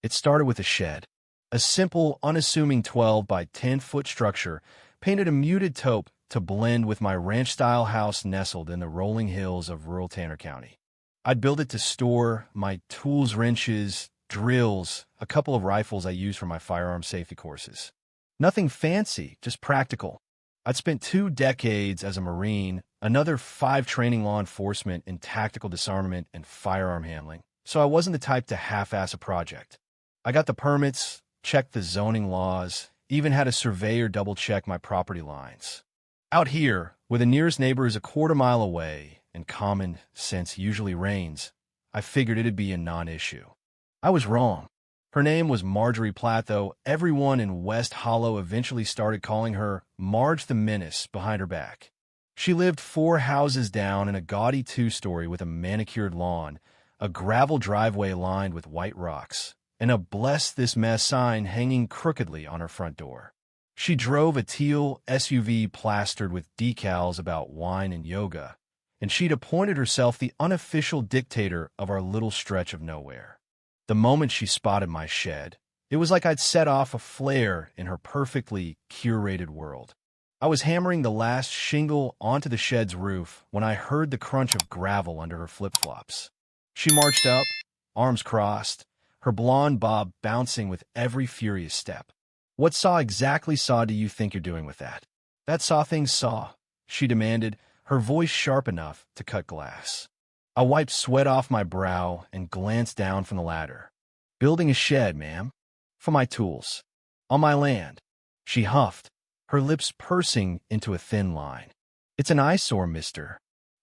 It started with a shed. A simple, unassuming 12 by 10-foot structure painted a muted taupe to blend with my ranch-style house nestled in the rolling hills of rural Tanner County. I'd built it to store my tools, wrenches, drills, a couple of rifles I use for my firearm safety courses. Nothing fancy, just practical. I'd spent 2 decades as a Marine, another 5 training law enforcement in tactical disarmament and firearm handling, so I wasn't the type to half-ass a project. I got the permits, checked the zoning laws, even had a surveyor double-check my property lines. Out here, where the nearest neighbor is a quarter-mile away and common sense usually reigns, I figured it'd be a non-issue. I was wrong. Her name was Marjorie Platt, though everyone in West Hollow eventually started calling her Marge the Menace behind her back. She lived 4 houses down in a gaudy 2-story with a manicured lawn, a gravel driveway lined with white rocks, and a "Bless This Mess" sign hanging crookedly on her front door. She drove a teal SUV plastered with decals about wine and yoga, and she'd appointed herself the unofficial dictator of our little stretch of nowhere. The moment she spotted my shed, it was like I'd set off a flare in her perfectly curated world. I was hammering the last shingle onto the shed's roof when I heard the crunch of gravel under her flip-flops. She marched up, arms crossed, her blonde bob bouncing with every furious step. "What exactly do you think you're doing with that?" "That thing saw," she demanded, her voice sharp enough to cut glass. I wiped sweat off my brow and glanced down from the ladder. "Building a shed, ma'am. For my tools. On my land." She huffed, her lips pursing into a thin line. "It's an eyesore, Mr.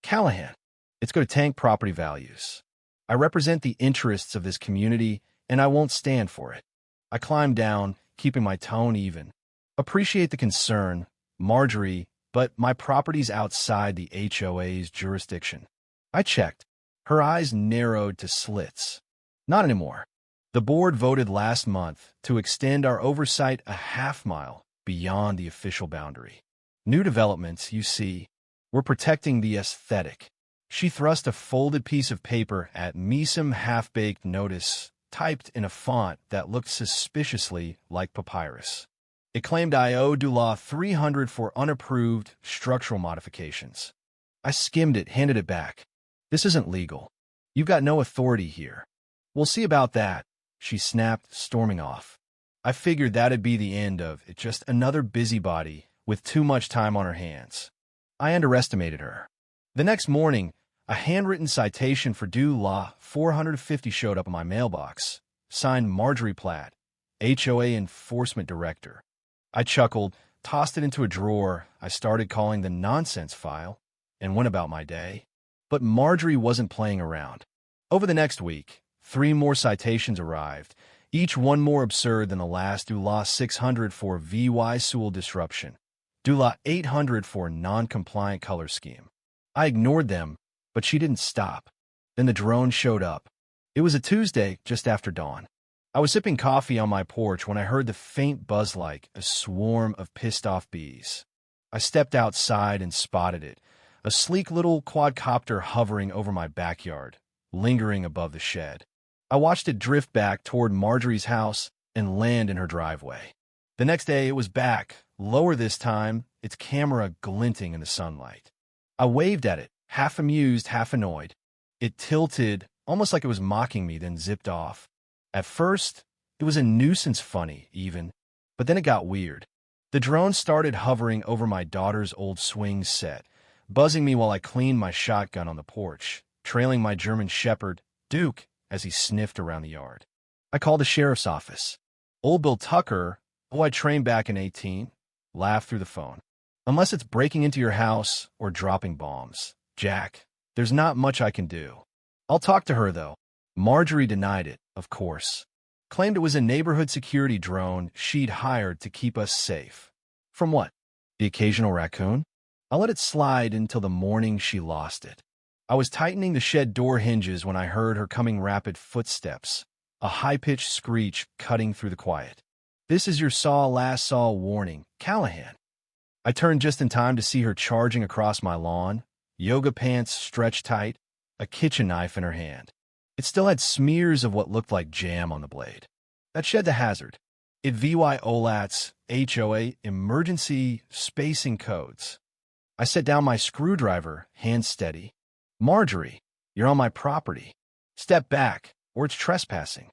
Callahan. It's going to tank property values. I represent the interests of this community, and I won't stand for it." I climbed down, keeping my tone even. "Appreciate the concern, Marjorie, but my property's outside the HOA's jurisdiction." I checked. Her eyes narrowed to slits. "Not anymore. The board voted last month to extend our oversight a half-mile beyond the official boundary. New developments, you see. We're protecting the aesthetic." She thrust a folded piece of paper at me, some half-baked notice, typed in a font that looked suspiciously like papyrus. It claimed I owed law $300 for unapproved structural modifications. I skimmed it, handed it back. "This isn't legal. You've got no authority here." "We'll see about that," she snapped, storming off. I figured that'd be the end of it, just another busybody with too much time on her hands. I underestimated her. The next morning, a handwritten citation for due law 450 showed up in my mailbox, signed Marjorie Platt, HOA Enforcement Director. I chuckled, tossed it into a drawer I started calling the nonsense file, and went about my day. But Marjorie wasn't playing around. Over the next week, 3 more citations arrived, each one more absurd than the last. Dulaw 600 for VY Sewell disruption. Dulaw 800 for non-compliant color scheme. I ignored them, but she didn't stop. Then the drone showed up. It was a Tuesday just after dawn. I was sipping coffee on my porch when I heard the faint buzz like a swarm of pissed-off bees. I stepped outside and spotted it, a sleek little quadcopter hovering over my backyard, lingering above the shed. I watched it drift back toward Marjorie's house and land in her driveway. The next day it was back, lower this time, its camera glinting in the sunlight. I waved at it, half amused, half annoyed. It tilted, almost like it was mocking me, then zipped off. At first, it was a nuisance funny, even, but then it got weird. The drone started hovering over my daughter's old swing set, buzzing me while I cleaned my shotgun on the porch, trailing my German Shepherd, Duke, as he sniffed around the yard. I called the sheriff's office. Old Bill Tucker, who I trained back in 18, laughed through the phone. "Unless it's breaking into your house or dropping bombs, Jack, there's not much I can do." "I'll talk to her, though." Marjorie denied it, of course. Claimed it was a neighborhood security drone she'd hired to keep us safe. From what? The occasional raccoon? I let it slide until the morning she lost it. I was tightening the shed door hinges when I heard her coming rapid footsteps, a high-pitched screech cutting through the quiet. "This is your last saw warning, Callahan." I turned just in time to see her charging across my lawn, yoga pants stretched tight, a kitchen knife in her hand. It still had smears of what looked like jam on the blade. That shed the hazard. It violats HOA emergency spacing codes. I set down my screwdriver, hands steady. Marjorie, you're on my property. Step back, or it's trespassing.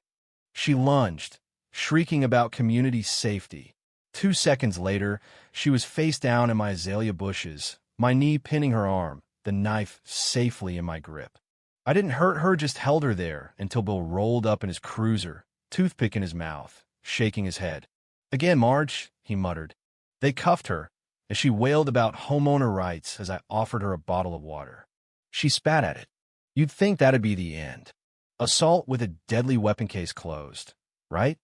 She lunged, shrieking about community safety. 2 seconds later, she was face down in my azalea bushes, my knee pinning her arm, the knife safely in my grip. I didn't hurt her, just held her there until Bill rolled up in his cruiser, toothpick in his mouth, shaking his head. Again, Marge, he muttered. They cuffed her, as she wailed about homeowner rights as I offered her a bottle of water. She spat at it. You'd think that'd be the end. Assault with a deadly weapon case closed, right?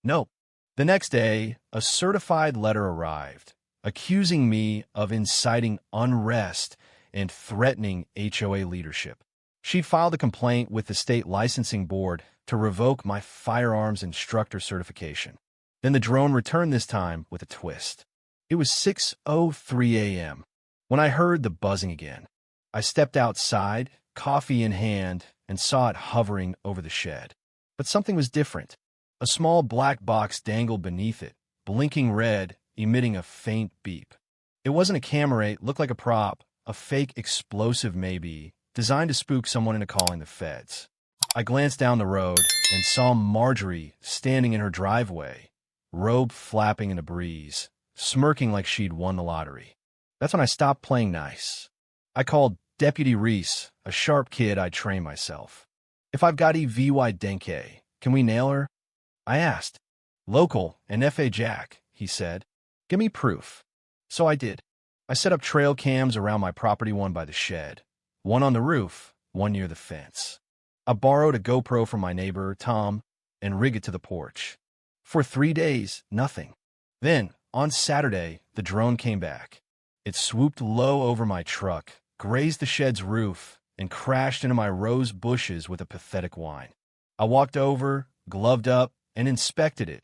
Nope. The next day, a certified letter arrived, accusing me of inciting unrest and threatening HOA leadership. She'd filed a complaint with the state licensing board to revoke my firearms instructor certification. Then the drone returned, this time with a twist. It was 6:03 a.m. when I heard the buzzing again. I stepped outside, coffee in hand, and saw it hovering over the shed. But something was different. A small black box dangled beneath it, blinking red, emitting a faint beep. It wasn't a camera, it looked like a prop, a fake explosive maybe, designed to spook someone into calling the feds. I glanced down the road and saw Marjorie standing in her driveway, robe flapping in a breeze, smirking like she'd won the lottery. That's when I stopped playing nice. I called Deputy Reese, a sharp kid I'd trained myself. If I've got EVY Denke, can we nail her? I asked. Local and FA Jack, he said. Give me proof. So I did. I set up trail cams around my property, one by the shed, one on the roof, one near the fence. I borrowed a GoPro from my neighbor, Tom, and rigged it to the porch. For 3 days, nothing. Then, on Saturday, the drone came back. It swooped low over my truck, grazed the shed's roof, and crashed into my rose bushes with a pathetic whine. I walked over, gloved up, and inspected it.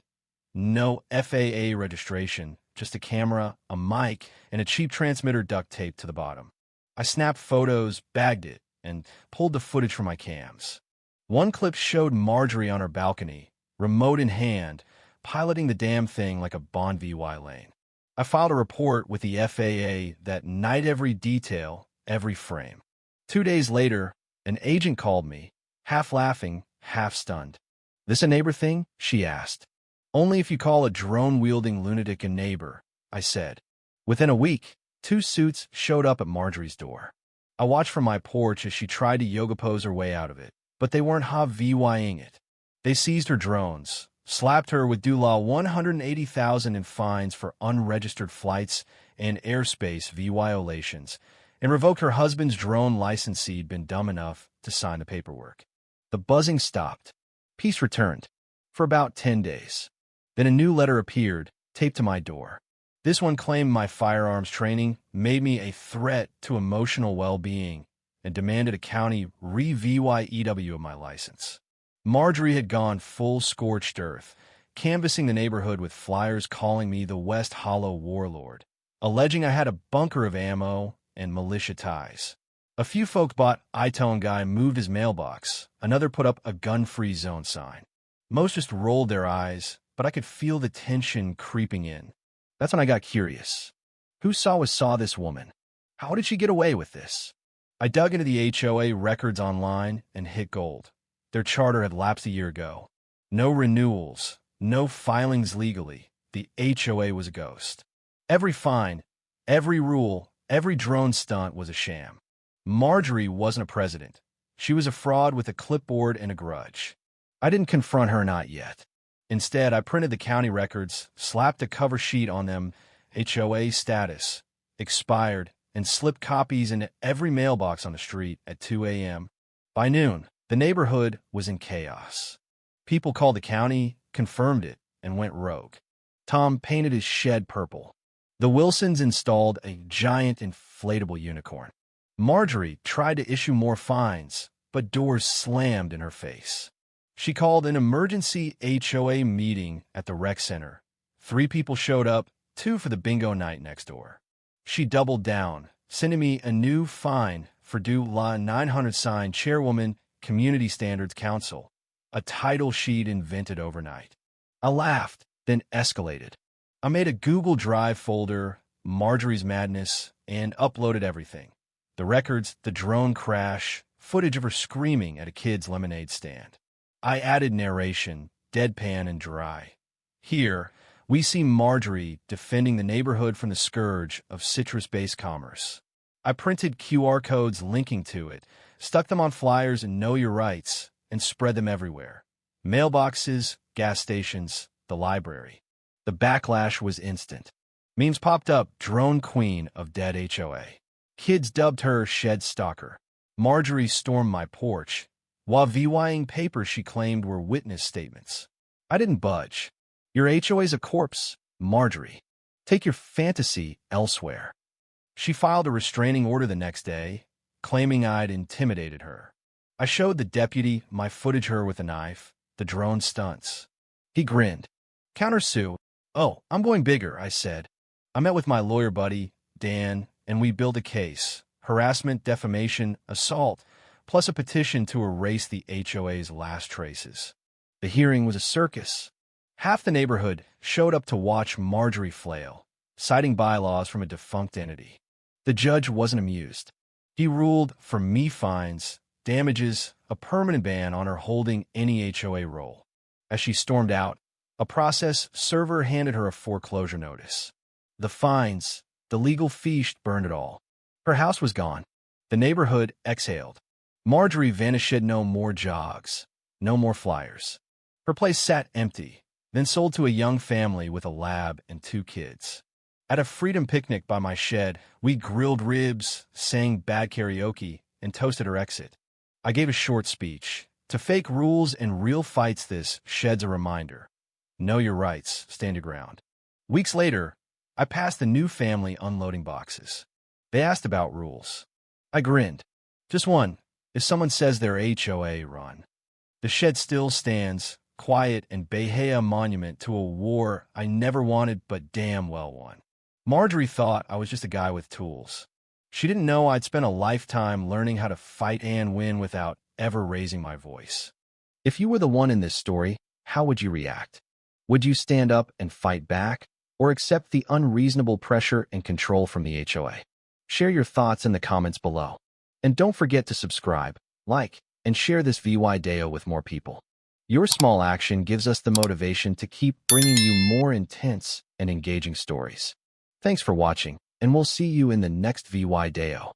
No FAA registration, just a camera, a mic, and a cheap transmitter duct taped to the bottom. I snapped photos, bagged it, and pulled the footage from my cams. One clip showed Marjorie on her balcony, remote in hand, piloting the damn thing like a Bon VY lane. I filed a report with the FAA that night, every detail, every frame. 2 days later, an agent called me, half laughing, half stunned. This a neighbor thing? She asked. Only if you call a drone-wielding lunatic a neighbor, I said. Within a week, 2 suits showed up at Marjorie's door. I watched from my porch as she tried to yoga pose her way out of it, but they weren't VYing it. They seized her drones, slapped her with DULA $180,000 in fines for unregistered flights and airspace violations, and revoked her husband's drone license. He'd been dumb enough to sign the paperwork. The buzzing stopped. Peace returned. For about 10 days. Then a new letter appeared, taped to my door. This one claimed my firearms training made me a threat to emotional well-being and demanded a county re-VYEW of my license. Marjorie had gone full scorched earth, canvassing the neighborhood with flyers calling me the West Hollow warlord, alleging I had a bunker of ammo and militia ties. A few folk bought iTone guy moved his mailbox. Another put up a gun-free zone sign. Most just rolled their eyes, but I could feel the tension creeping in. That's when I got curious. Who saw this woman? How did she get away with this? I dug into the HOA records online and hit gold. Their charter had lapsed a year ago. No renewals, no filings legally. The HOA was a ghost. Every fine, every rule, every drone stunt was a sham. Marjorie wasn't a president. She was a fraud with a clipboard and a grudge. I didn't confront her, not yet. Instead, I printed the county records, slapped a cover sheet on them, HOA status, expired, and slipped copies into every mailbox on the street at 2 a.m. By noon, the neighborhood was in chaos. People called the county, confirmed it, and went rogue. Tom painted his shed purple. The Wilsons installed a giant inflatable unicorn. Marjorie tried to issue more fines, but doors slammed in her face. She called an emergency HOA meeting at the rec center. 3 people showed up, 2 for the bingo night next door. She doubled down, sending me a new fine for due law 900 signed chairwoman, Community Standards Council, a title she'd invented overnight. I laughed, then escalated. I made a Google Drive folder, Marjorie's Madness, and uploaded everything. The records, the drone crash, footage of her screaming at a kid's lemonade stand. I added narration, deadpan and dry. Here, we see Marjorie defending the neighborhood from the scourge of citrus-based commerce. I printed QR codes linking to it, stuck them on flyers in Know Your Rights, and spread them everywhere. Mailboxes, gas stations, the library. The backlash was instant. Memes popped up, drone queen of dead HOA. Kids dubbed her shed stalker. Marjorie stormed my porch, while VYing papers she claimed were witness statements. I didn't budge. Your HOA's a corpse, Marjorie. Take your fantasy elsewhere. She filed a restraining order the next day, claiming I'd intimidated her. I showed the deputy my footage her with a knife, the drone stunts. He grinned. Countersue. Oh, I'm going bigger, I said. I met with my lawyer buddy, Dan, and we built a case. Harassment, defamation, assault, plus a petition to erase the HOA's last traces. The hearing was a circus. Half the neighborhood showed up to watch Marjorie flail, citing bylaws from a defunct entity. The judge wasn't amused. He ruled for me fines, damages, a permanent ban on her holding any HOA role. As she stormed out, a process server handed her a foreclosure notice. The fines, the legal fee burned it all. Her house was gone. The neighborhood exhaled. Marjorie vanished, no more jogs, no more flyers. Her place sat empty, then sold to a young family with a lab and 2 kids. At a freedom picnic by my shed, we grilled ribs, sang bad karaoke, and toasted her exit. I gave a short speech. To fake rules and real fights, this shed's a reminder. Know your rights, stand your ground. Weeks later, I passed the new family unloading boxes. They asked about rules. I grinned. Just one. If someone says their HOA, run. The shed still stands, quiet and Bahia monument to a war I never wanted but damn well won. Marjorie thought I was just a guy with tools. She didn't know I'd spent a lifetime learning how to fight and win without ever raising my voice. If you were the one in this story, how would you react? Would you stand up and fight back, or accept the unreasonable pressure and control from the HOA? Share your thoughts in the comments below. And don't forget to subscribe, like, and share this video with more people. Your small action gives us the motivation to keep bringing you more intense and engaging stories. Thanks for watching, and we'll see you in the next video.